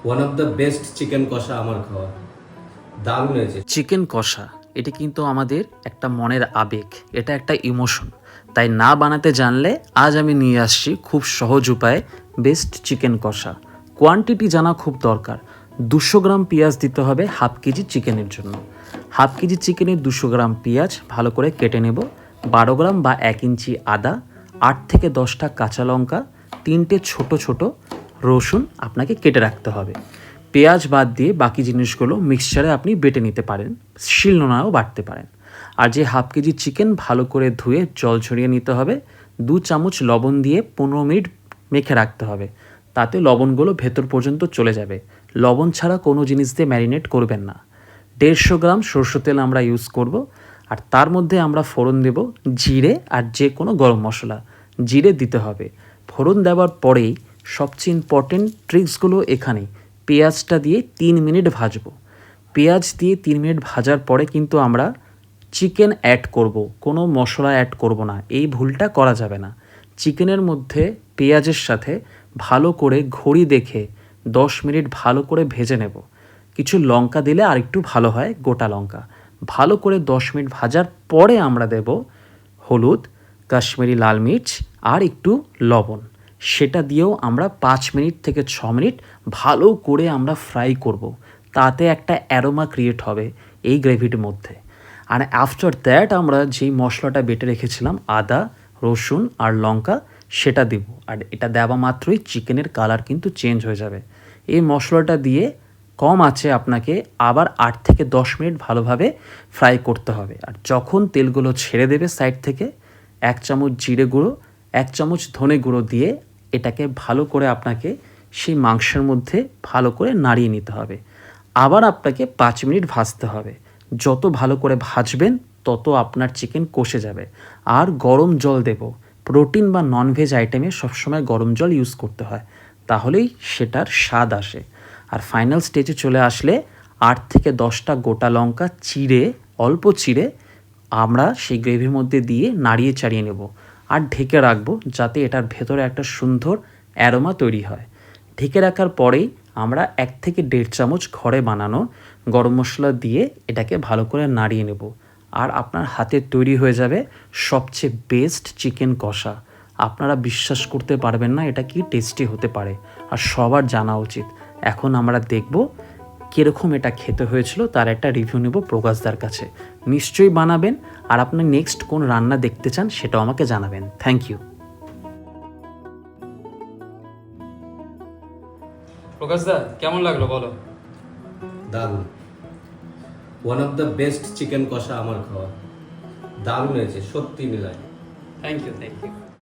One of the best chicken কষা আমার খাওয়া, দারুণ হয়েছে। চিকেন কষা এটা কিন্তু আমাদের একটা মনের আবেগ, এটা একটা ইমোশন। তাই না বানাতে জানলে আজ আমি নিয়ে আসছি খুব সহজ উপায়ে বেস্ট চিকেন কষা। কোয়ান্টিটি জানা খুব দরকার। 200 গ্রাম পেঁয়াজ দিতে হবে হাফ কেজি চিকেনের জন্য। হাফ কেজি চিকেনের 200 গ্রাম পেঁয়াজ ভালো করে কেটে নেব। 12 গ্রাম বা 1 ইঞ্চি আদা, 8 থেকে 10টা কাঁচা লঙ্কা, 3টে ছোট ছোট রসুন আপনাকে কেটে রাখতে হবে। পেঁয়াজ বাদ দিয়ে বাকি জিনিসগুলো মিক্সচারে আপনি বেটে নিতে পারেন, শিলনোড়াও বাটতে পারেন। আর যে হাফ কেজি চিকেন ভালো করে ধুয়ে জল ঝরিয়ে নিতে হবে। 2 চামচ লবণ দিয়ে 15 মিনিট মেখে রাখতে হবে, তাতে লবণগুলো ভেতর পর্যন্ত চলে যাবে। লবণ ছাড়া কোনো জিনিস দিয়ে ম্যারিনেট করবেন না। 150 গ্রাম সরষে তেল আমরা ইউজ করব। আর তার মধ্যে আমরা ফোড়ন দেব জিরে আর যে কোনো গরম মশলা। জিরে দিতে হবে। ফোড়ন দেওয়ার পরেই সবচেয়ে ইম্পর্টেন্ট ট্রিক্সগুলো এখানেই। পেঁয়াজটা দিয়ে 3 মিনিট ভাজবো। পেঁয়াজ দিয়ে 3 মিনিট ভাজার পরে কিন্তু আমরা চিকেন অ্যাড করব, কোনো মশলা অ্যাড করব না। এই ভুলটা করা যাবে না। চিকেনের মধ্যে পেঁয়াজের সাথে ভালো করে ঘড়ি দেখে 10 মিনিট ভালো করে ভেজে নেব। কিছু লঙ্কা দিলে আর একটু ভালো হয়, গোটা লঙ্কা। ভালো করে 10 মিনিট ভাজার পরে আমরা দেব হলুদ, কাশ্মীরি লাল মির্চ আর একটু লবণ। সেটা দিয়েও আমরা 5 মিনিট থেকে 6 মিনিট ভালো করে আমরা ফ্রাই করব। তাতে একটা অ্যারোমা ক্রিয়েট হবে এই গ্রেভির মধ্যে। আর আফটার দ্যাট আমরা যেই মশলাটা বেটে রেখেছিলাম আদা, রসুন আর লঙ্কা, সেটা দেব। আর এটা দেওয়া মাত্রই চিকেনের কালার কিন্তু চেঞ্জ হয়ে যাবে। এই মশলাটা দিয়ে কম আছে আপনাকে আবার 8 থেকে 10 মিনিট ভালোভাবে ফ্রাই করতে হবে। আর যখন তেলগুলো ছেড়ে দেবে সাইড থেকে, 1 চামচ জিরে গুঁড়ো, 1 চামচ ধনে গুঁড়ো দিয়ে এটাকে ভালো করে আপনাকে সেই মাংসের মধ্যে ভালো করে নাড়িয়ে নিতে হবে। আবার আপনাকে 5 মিনিট ভাজতে হবে। যত ভালো করে ভাজবেন তত আপনার চিকেন কষে যাবে। আর গরম জল দেব। প্রোটিন বা ননভেজ আইটেমে সবসময় গরম জল ইউজ করতে হয়, তাহলেই সেটার স্বাদ আসে। আর ফাইনাল স্টেজে চলে আসলে 8 থেকে 10টা গোটা লঙ্কা চিড়ে, অল্প চিড়ে আমরা সেই গ্রেভির মধ্যে দিয়ে নাড়িয়ে চাড়িয়ে নেব। আর ঢেকে রাখবো যাতে এটার ভেতরে একটা সুন্দর অ্যারোমা তৈরি হয়। ঢেকে রাখার পরেই আমরা 1 থেকে 1.5 চামচ ঘরে বানানো গরম মশলা দিয়ে এটাকে ভালো করে নাড়িয়ে নেব। আর আপনার হাতে তৈরি হয়ে যাবে সবচেয়ে বেস্ট চিকেন কষা। আপনারা বিশ্বাস করতে পারবেন না এটা কি টেস্টি হতে পারে, আর সবার জানা উচিত। এখন আমরা দেখব কীরকম এটা খেতে হয়েছিল, তার একটা রিভিউ নেব প্রকাশদার কাছে। নিশ্চয়ই বানাবেন। আর আপনি নেক্সট কোন রান্না দেখতে চান সেটাও আমাকে জানাবেন। Thank you. প্রকাশদা, কেমন লাগলো বলো? দারুণ। One of the best chicken কষা আমার খাওয়া, দারুণ হয়েছে সত্যি মিলাই। Thank you.